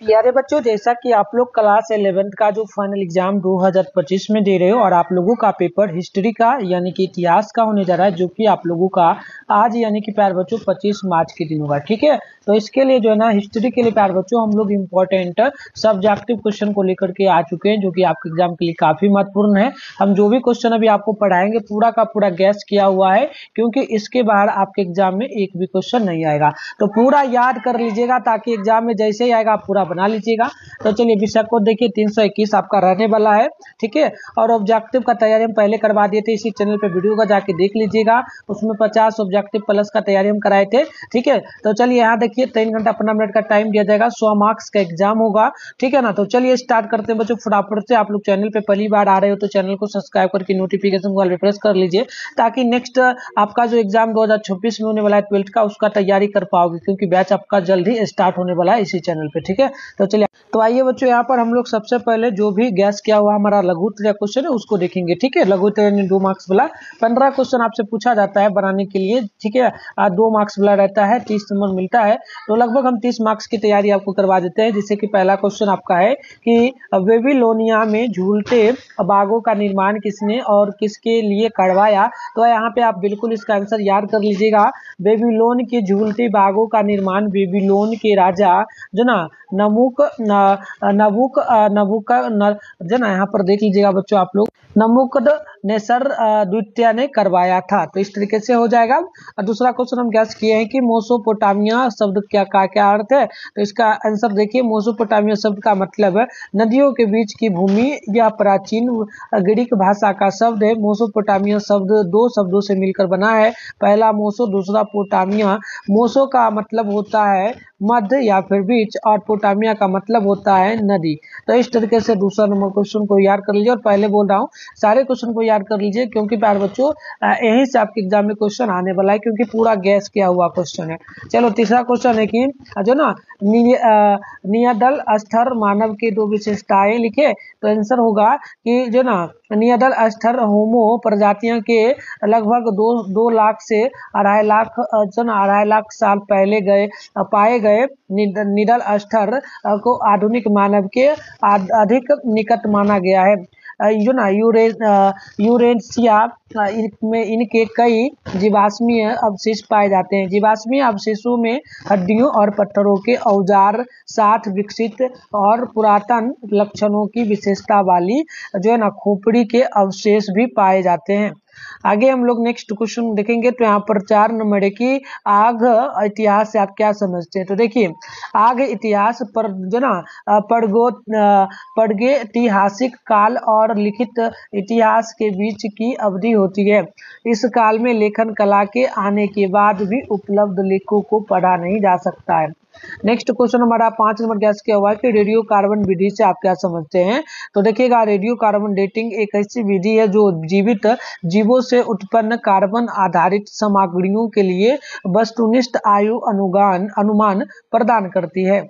प्यारे बच्चों, जैसा कि आप लोग क्लास 11th का जो फाइनल एग्जाम 2025 में दे रहे हो और आप लोगों का पेपर हिस्ट्री का यानी कि इतिहास का होने जा रहा है, जो कि आप लोगों का आज यानी कि प्यारे बच्चों 25 मार्च के दिन होगा। ठीक है, तो इसके लिए जो है ना हिस्ट्री के लिए प्यारे बच्चों हम लोग इम्पोर्टेंट सब्जेक्टिव क्वेश्चन को लेकर के आ चुके हैं, जो कि आपके एग्जाम के लिए काफी महत्वपूर्ण है। हम जो भी क्वेश्चन अभी आपको पढ़ाएंगे पूरा का पूरा गैस किया हुआ है, क्योंकि इसके बाहर आपके एग्जाम में एक भी क्वेश्चन नहीं आएगा। तो पूरा याद कर लीजिएगा ताकि एग्जाम में जैसे ही आएगा आप पूरा बना लीजिएगा। तो चलिए विषय को देखिए, 321 आपका रहने वाला है। ठीक है, और ऑब्जेक्टिव का तैयारी हम पहले करवा दिए थे, इसी चैनल पे वीडियो का जाके देख लीजिएगा। उसमें 50 ऑब्जेक्टिव प्लस का तैयारी हम कराए थे। ठीक है, तो चलिए यहाँ देखिए 3 घंटा 15 मिनट का टाइम दिया जाएगा, 100 मार्क्स का एग्जाम होगा। ठीक है ना, तो चलिए स्टार्ट करते हैं बच्चों फटाफट से। आप लोग चैनल पे पहली बार आ रहे हो तो चैनल को सब्सक्राइब करके नोटिफिकेशन को प्रेस कर लीजिए, ताकि नेक्स्ट आपका जो एग्जाम 2026 में होने वाला है 12th का, उसका तैयारी कर पाओगे, क्योंकि बैच आपका जल्द ही स्टार्ट होने वाला है इसी चैनल पे। ठीक है, तो चलिए तो आइए बच्चों, यहाँ पर हम लोग सबसे पहले जो भी गैस किया हुआ हमारा लघुत्तरीय क्वेश्चन है उसको देखेंगे। ठीक है, लघुत्तरीय 2 मार्क्स वाला 15 क्वेश्चन आपसे पूछा जाता है बनाने के लिए। ठीक है, 2 मार्क्स वाला रहता है, 30 नंबर मिलता है, तो लगभग हम 30 मार्क्स की तैयारी आपको करवा देते हैं। जैसे कि पहला क्वेश्चन आपका है कि बेबीलोनिया में झूलते बागों का निर्माण किसने और किसके लिए करवाया। तो यहाँ पे आप बिल्कुल इसका आंसर याद कर लीजिएगा। बेबीलोन के झूलते बागों का निर्माण बेबीलोन के राजा जो ना जो ना यहाँ पर देख लीजिएगा बच्चों आप लोग, नबूकदनेस्सर द्वितीय ने करवाया था। तो इस तरीके से हो जाएगा। और दूसरा क्वेश्चन हम गैस किए हैं कि मेसोपोटामिया शब्द क्या अर्थ है। तो इसका आंसर देखिए, मेसोपोटामिया शब्द का मतलब है नदियों के बीच की भूमि। यह प्राचीन ग्रीक भाषा का शब्द है। मेसोपोटामिया शब्द 2 शब्दों से मिलकर बना है, पहला मोसो, दूसरा पोटामिया। मोसो का मतलब होता है मध्य या फिर बीच, और पोटामिया का मतलब होता है नदी। तो इस तरीके से दूसरा नंबर क्वेश्चन को याद कर लीजिए, और पहले बोल रहा हूँ सारे क्वेश्चन को याद कर लीजिए, क्योंकि प्यारे बच्चों यहीं से आपके एग्जाम में क्वेश्चन आने वाला है, क्योंकि पूरा गैस किया हुआ क्वेश्चन है। चलो तीसरा क्वेश्चन है कि जो ना नियदल स्तर मानव की 2 विशेषताएं लिखे। तो आंसर होगा कि जो ना नियदल स्तर होमो प्रजातियों के लगभग 2 लाख से 2.5 लाख जो ना 2.5 लाख साल पहले पाए गए निडल स्तर को आधुनिक मानव के अधिक निकट माना गया है। जो ना यूरेशिया में इनके कई जीवाश्मीय अवशेष पाए जाते हैं। जीवाश्मीय अवशेषों में हड्डियों और पत्थरों के औजार साथ विकसित और पुरातन लक्षणों की विशेषता वाली जो है ना खोपड़ी के अवशेष भी पाए जाते हैं। आगे हम लोग नेक्स्ट क्वेश्चन देखेंगे। तो यहाँ पर 4 नंबर है कि आग इतिहास से आप क्या समझते हैं। तो देखिए, आग इतिहास पर जो ना प्रागैतिहासिक काल और लिखित इतिहास के बीच की अवधि होती है। इस काल में लेखन कला के आने के बाद भी उपलब्ध लेखों को पढ़ा नहीं जा सकता है। नेक्स्ट क्वेश्चन हमारा 5 नंबर गैस किया हुआ है कि रेडियो कार्बन विधि से आप क्या समझते हैं। तो देखिएगा, रेडियो कार्बन डेटिंग एक ऐसी विधि है जो जीवित जीवों से उत्पन्न कार्बन आधारित सामग्रियों के लिए वस्तुनिष्ठ आयु अनुमान प्रदान करती है।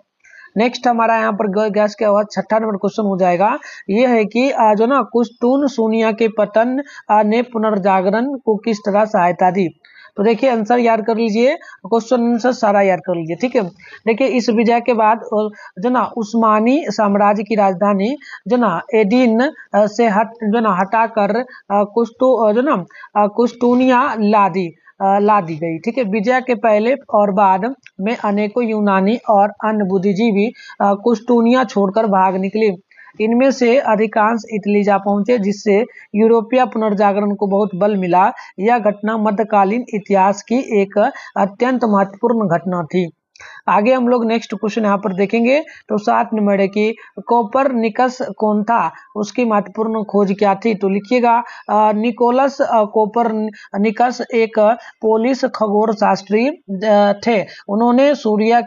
नेक्स्ट हमारा यहाँ पर गैस क्या हुआ, 6ठा नंबर क्वेश्चन हो जाएगा। ये है कि जो ना कुश्तून सूनिया के पतन ने पुनर्जागरण को किस तरह सहायता दी। तो देखिए आंसर याद कर लीजिए, क्वेश्चन आंसर सारा याद कर लीजिए। ठीक है, देखिए इस विजय के बाद जो ना उस्मानी साम्राज्य की राजधानी जो ना एडिन से हटाकर कुश्तूनिया ला दी गई। ठीक है, विजय के पहले और बाद में अनेकों यूनानी और अन्य बुद्धिजीवी कुश्तूनिया छोड़कर भाग निकले। इनमें से अधिकांश इटली जा पहुंचे, जिससे यूरोपीय पुनर्जागरण को बहुत बल मिला। यह घटना मध्यकालीन इतिहास की एक अत्यंत महत्वपूर्ण घटना थी। आगे हम लोग नेक्स्ट क्वेश्चन यहाँ पर देखेंगे। तो 7 नंबर है कि कोपरनिकस कौन था, उसकी महत्वपूर्ण खोज क्या थी। तो लिखिएगा, निकोलस कोपरनिकस एक पोलिश खगोल शास्त्री थे। उन्होंने सूर्य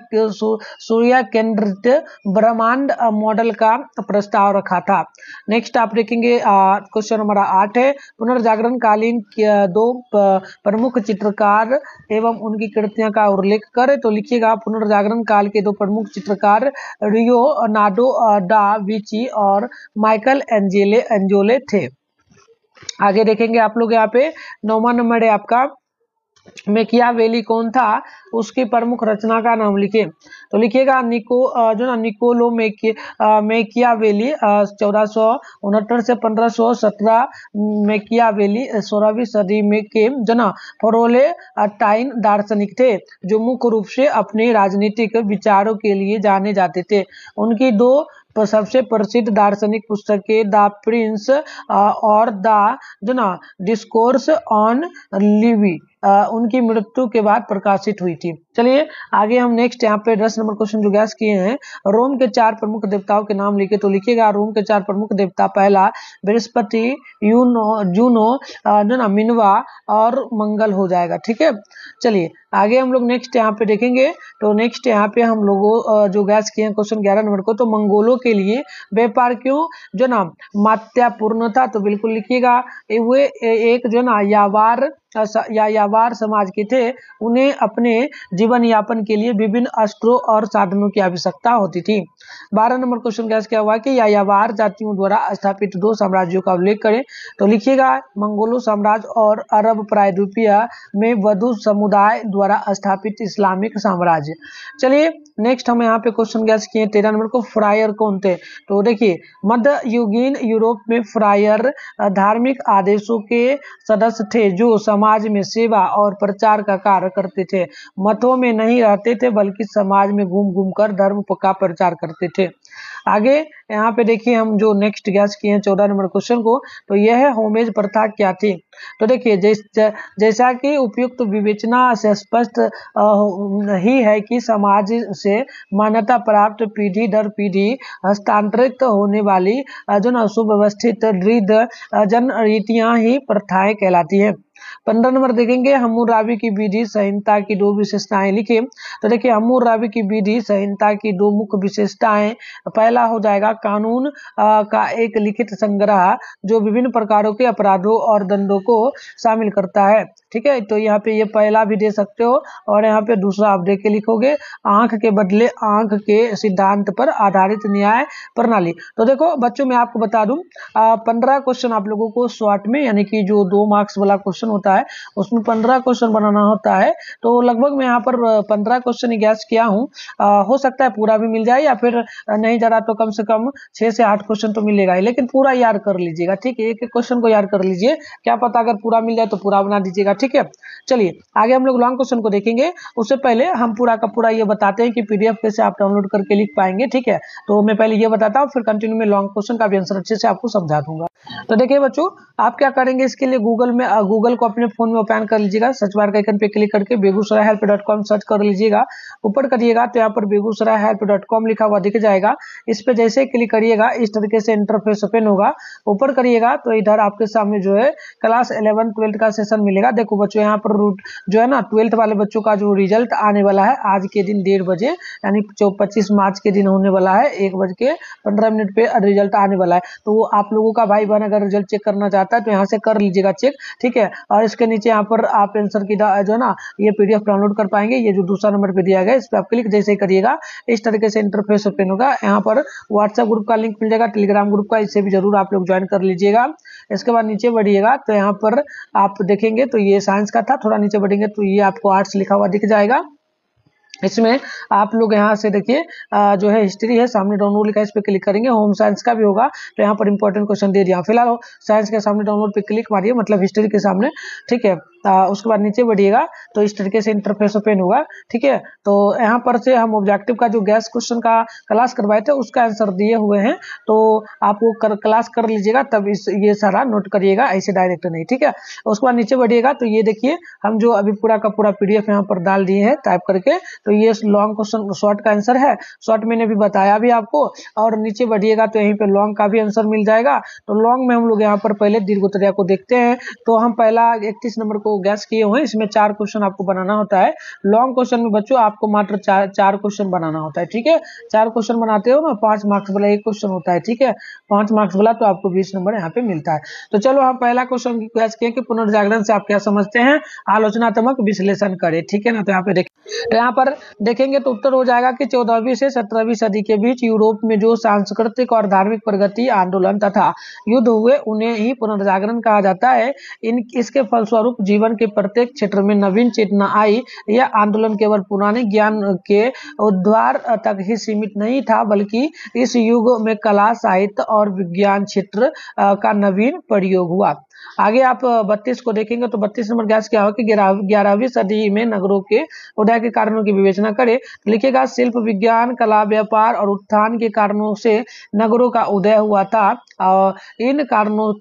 केंद्रित ब्रह्मांड मॉडल का प्रस्ताव रखा था। नेक्स्ट आप देखेंगे क्वेश्चन हमारा 8 है, पुनर्जागरण कालीन 2 प्रमुख चित्रकार एवं उनकी कृतियों का उल्लेख करें। तो लिखिएगा, पुनर्जागरण काल के 2 प्रमुख चित्रकार लियोनार्डो डा विंची और माइकल एंजेलो थे। आगे देखेंगे आप लोग यहाँ पे 9वां नंबर है आपका मैकियावेली कौन था, उसकी प्रमुख रचना का नाम लिखिए। तो लिखिएगा निकोलो मैकियावेली 1469 से 1517। मैकियावेली 16वीं सदी में के फ्लोरेंटाइन दार्शनिक थे जो मुख्य रूप से अपने राजनीतिक विचारों के लिए जाने जाते थे। उनकी दो सबसे प्रसिद्ध दार्शनिक पुस्तकें द प्रिंस और द डिस्कोर्स ऑन लिवी उनकी मृत्यु के बाद प्रकाशित हुई थी। चलिए आगे हम नेक्स्ट यहाँ पे 10 नंबर क्वेश्चन जो गैस किए हैं, रोम के 4 प्रमुख देवताओं के नाम लिखे। तो लिखिएगा रोम के 4 प्रमुख देवता, पहला बृहस्पति, जूनो, मिनवा और मंगल हो जाएगा। ठीक है, चलिए आगे हम लोग नेक्स्ट यहाँ पे देखेंगे। तो नेक्स्ट यहाँ पे हम लोगों जो गैस किए हैं क्वेश्चन 11 नंबर को, तो मंगोलों के लिए व्यापार क्यों महत्वपूर्ण था। तो बिल्कुल लिखिएगा वे एक यावार समाज के थे। उन्हें अपने जीवन यापन के लिए विभिन्न अस्त्रों और साधनों की आवश्यकता होती थी। 12 नंबर क्वेश्चन गैस क्या हुआ कि यायावार जातियों द्वारा स्थापित 2 साम्राज्यों का उल्लेख करें। तो लिखिएगा मंगोलो साम्राज्य और अरब प्रायद्वीपीय में वधु समुदाय द्वारा स्थापित इस्लामिक साम्राज्य। चलिए नेक्स्ट हम यहाँ पे क्वेश्चन गैस किए 13 नंबर को, फ्रायर कौन थे। तो देखिए मध्ययुगीन यूरोप में फ्रायर धार्मिक आदेशों के सदस्य थे जो समाज में सेवा और प्रचार का कार्य करते थे। मतों में नहीं रहते थे बल्कि समाज में घूम घूम कर धर्म का प्रचार करते थे। आगे यहाँ पे देखिए हम जो नेक्स्ट गैस किए हैं 14 नंबर क्वेश्चन को, तो यह है होमेज प्रथा क्या थी। तो देखिए जैसा कि उपयुक्त विवेचना से स्पष्ट ही है कि समाज से मान्यता प्राप्त पीढ़ी दर पीढ़ी हस्तांतरित होने वाली सुव्यवस्थित जन रीतियां ही प्रथाएं कहलाती है। 15 नंबर देखेंगे हम्मुराबी की विधि संहिता की 2 विशेषताएं लिखिए। तो देखिए हम्मुराबी की विधि संहिता की 2 मुख्य विशेषताएं, पहला हो जाएगा कानून का एक लिखित संग्रह जो विभिन्न प्रकारों के अपराधों और दंडों को शामिल करता है। ठीक है, तो यहाँ पे ये पहला भी दे सकते हो और यहाँ पे दूसरा आप देख के लिखोगे आंख के बदले आंख के सिद्धांत पर आधारित न्याय प्रणाली। तो देखो बच्चों मैं आपको बता दूं 15 क्वेश्चन आप लोगों को शॉर्ट में यानी कि जो 2 मार्क्स वाला क्वेश्चन होता है उसमें 15 क्वेश्चन बनाना होता है। तो लगभग मैं यहाँ पर 15 क्वेश्चन ही गैस किया हूँ। हो सकता है पूरा भी मिल जाए या फिर नहीं जा रहा तो कम से कम 6 से 8 क्वेश्चन तो मिलेगा ही, लेकिन पूरा याद कर लीजिएगा। ठीक है, एक एक क्वेश्चन को याद कर लीजिए, क्या पता अगर पूरा मिल जाए तो पूरा बना दीजिएगा। ठीक है, चलिए आगे हम लोग लॉन्ग क्वेश्चन को देखेंगे। उससे पहले हम पूरा का पूरा ये बताते हैं कि पीडीएफ कैसे आप डाउनलोड करके लिख पाएंगे। ठीक है, तो मैं पहले ये बताता हूँ फिर कंटिन्यू में लॉन्ग क्वेश्चन का भी आंसर अच्छे से आपको समझा दूंगा। तो देखिए बच्चों आप क्या करेंगे, इसके लिए गूगल को अपने फोन में ओपन कर लीजिएगा, सर्च बार के आइकन पे क्लिक करके बेगूसराय हेल्प.com सर्च कर लीजिएगा। ऊपर करिएगा तो यहाँ पर बेगूसराय हेल्प.com लिखा हुआ दिख जाएगा। इस पे जैसे ही क्लिक करिएगा इस तरीके से इंटरफेस ओपन होगा। ऊपर करिएगा तो इधर आपके सामने जो है क्लास 11 12 का सेशन मिलेगा। देखो बच्चों यहाँ पर जो है ना 12th वाले बच्चों का जो रिजल्ट आने वाला है आज के दिन 1:30 बजे यानी 25 मार्च के दिन होने वाला है। 1:15 पे रिजल्ट आने वाला है। तो आप लोगों का भाई बहन अगर रिजल्ट चेक करना चाहता है तो यहाँ से कर लीजिएगा चेक। ठीक है, और इसके नीचे यहाँ पर आप आंसर की जो है ना ये पीडीएफ डाउनलोड कर पाएंगे। ये जो दूसरा नंबर पे दिया गया इस पर आप क्लिक जैसे ही करिएगा इस तरीके से इंटरफेस ओपन होगा। यहाँ पर व्हाट्सएप ग्रुप का लिंक मिल जाएगा, टेलीग्राम ग्रुप का, इससे भी जरूर आप लोग ज्वाइन कर लीजिएगा। इसके बाद नीचे बढ़िएगा तो यहाँ पर आप देखेंगे तो ये साइंस का था, थोड़ा नीचे बढ़ेंगे तो ये आपको आर्ट्स लिखा हुआ दिख जाएगा। इसमें आप लोग यहाँ से देखिए जो है हिस्ट्री है सामने डाउनलोड लिखा है, इस पे क्लिक करेंगे। होम साइंस का भी होगा तो यहाँ पर इंपॉर्टेंट क्वेश्चन दे दिया। फिलहाल साइंस के सामने डाउनलोड पे क्लिक मारिए, मतलब हिस्ट्री के सामने। ठीक है, उसके बाद नीचे बढ़िएगा तो इस तरीके से इंटरफेस ओपन होगा। ठीक है, तो यहाँ पर से हम ऑब्जेक्टिव का जो गैस क्वेश्चन का क्लास करवाए थे उसका आंसर दिए हुए हैं, तो आप वो क्लास कर लीजिएगा तब ये सारा नोट करिएगा, ऐसे डायरेक्ट नहीं। ठीक है, उसके बाद नीचे बढ़िएगा तो ये देखिए हम जो अभी पूरा का पूरा पीडीएफ यहाँ पर डाल दिए हैं टाइप करके। तो ये लॉन्ग क्वेश्चन शॉर्ट का आंसर है, शॉर्ट मैंने भी बताया भी आपको। और नीचे बढ़िएगा तो यहीं पे लॉन्ग का भी आंसर मिल जाएगा। तो लॉन्ग में हम लोग यहाँ पर पहले दीर्घोत्तरीय को देखते हैं। तो हम पहला 31 नंबर को गैस किए हुए, इसमें 4 क्वेश्चन आपको बनाना होता है। लॉन्ग क्वेश्चन में बच्चों आपको मात्र 4 क्वेश्चन बनाना होता है। ठीक है, 4 क्वेश्चन बनाते हो ना, 5 मार्क्स वाला एक क्वेश्चन होता है। ठीक है, 5 मार्क्स वाला तो आपको 20 नंबर यहाँ पे मिलता है। तो चलो हम पहला क्वेश्चन गैस किए कि पुनर्जागरण से आप क्या समझते हैं, आलोचनात्मक विश्लेषण करें। ठीक है ना, तो यहाँ पे देखिए तो यहाँ पर देखेंगे तो उत्तर हो जाएगा कि 14वीं से 17वीं सदी के बीच यूरोप में जो सांस्कृतिक और धार्मिक प्रगति, आंदोलन तथा युद्ध हुए उन्हें ही पुनर्जागरण कहा जाता है। इसके फलस्वरूप जीवन के प्रत्येक क्षेत्र में नवीन चेतना आई। यह आंदोलन केवल पुराने ज्ञान के उद्धार तक ही सीमित नहीं था, बल्कि इस युग में कला, साहित्य और विज्ञान क्षेत्र का नवीन प्रयोग हुआ। आगे आप 32 को देखेंगे तो 32 नंबर गैस क्या हो कि 11वीं सदी में नगरों के उदय के कारणों की विवेचना करें। लिखेगा शिल्प, विज्ञान, कला, व्यापार और उत्थान के कारणों से नगरों का उदय हुआ था। इन कारणों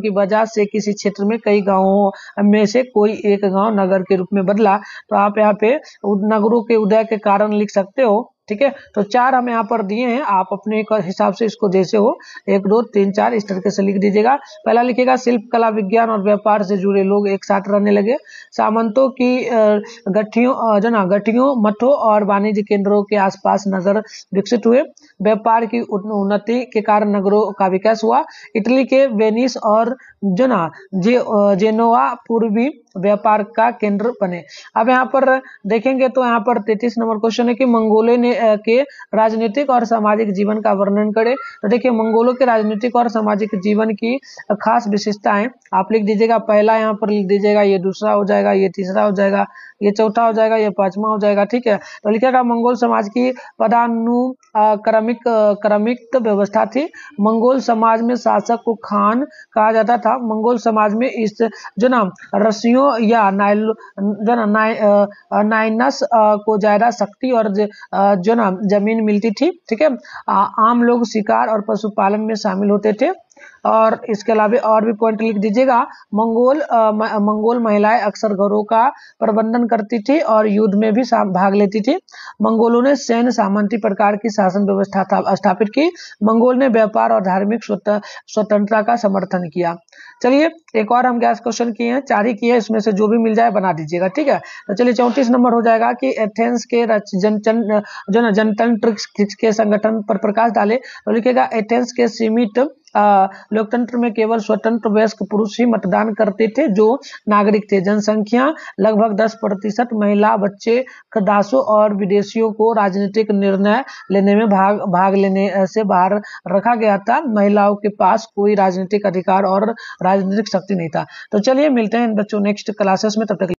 की वजह से किसी क्षेत्र में कई गांवों में से कोई एक गांव नगर के रूप में बदला। तो आप यहाँ पे नगरों के उदय के कारण लिख सकते हो। ठीक है, तो 4 हम यहाँ पर दिए हैं, आप अपने हिसाब से इसको जैसे हो 1 2 3 4 इस तरीके से लिख दीजिएगा। पहला लिखेगा शिल्प, कला, विज्ञान और व्यापार से जुड़े लोग एक साथ रहने लगे। सामंतों की गठियों, मठों और वाणिज्य केंद्रों के आसपास नगर विकसित हुए। व्यापार की उन्नति के कारण नगरों का विकास हुआ। इटली के वेनिस और जेनोआ पूर्वी व्यापार का केंद्र बने। अब यहाँ पर देखेंगे तो यहाँ पर 33 नंबर क्वेश्चन है कि मंगोलों ने के राजनीतिक और सामाजिक जीवन का वर्णन करें। तो देखिए मंगोलों के राजनीतिक और सामाजिक जीवन की खास विशेषताएं आप लिख दीजिएगा। पहला यहाँ पर लिख दीजिएगा, ये दूसरा हो जाएगा, ये तीसरा हो जाएगा, ये चौथा हो जाएगा, ये पांचवा हो जाएगा। ठीक है, तो लिखेगा मंगोल समाज की क्रमिक व्यवस्था थी। मंगोल समाज में शासक को खान कहा जाता था। मंगोल समाज में इस रस्सियों या नाइनस को ज्यादा शक्ति और जमीन मिलती थी। ठीक है, आम लोग शिकार और पशुपालन में शामिल होते थे। और इसके अलावा और भी पॉइंट लिख दीजिएगा। मंगोल महिलाएं अक्सर घरों का प्रबंधन करती थी और युद्ध में भी भाग लेती थी। मंगोलों ने सैन्य सामंती प्रकार की शासन व्यवस्था स्थापित की। मंगोल ने व्यापार और धार्मिक स्वतंत्रता का समर्थन किया। चलिए एक और हम गैस क्वेश्चन किए हैं, 4 ही किए हैं, इसमें से जो भी मिल जाए बना दीजिएगा। ठीक है, तो चलिए 34 नंबर हो जाएगा कि एथेंस के जनतंत्र के संगठन पर प्रकाश डाले। तो लिखेगा एथेंस के सीमित लोकतंत्र में केवल स्वतंत्र वयस्क पुरुष ही मतदान करते थे जो नागरिक थे। जनसंख्या लगभग 10%, महिला, बच्चे, दासों और विदेशियों को राजनीतिक निर्णय लेने में भाग लेने से बाहर रखा गया था। महिलाओं के पास कोई राजनीतिक अधिकार और राजनीतिक शक्ति नहीं था। तो चलिए मिलते हैं बच्चों नेक्स्ट क्लासेस में, तब तक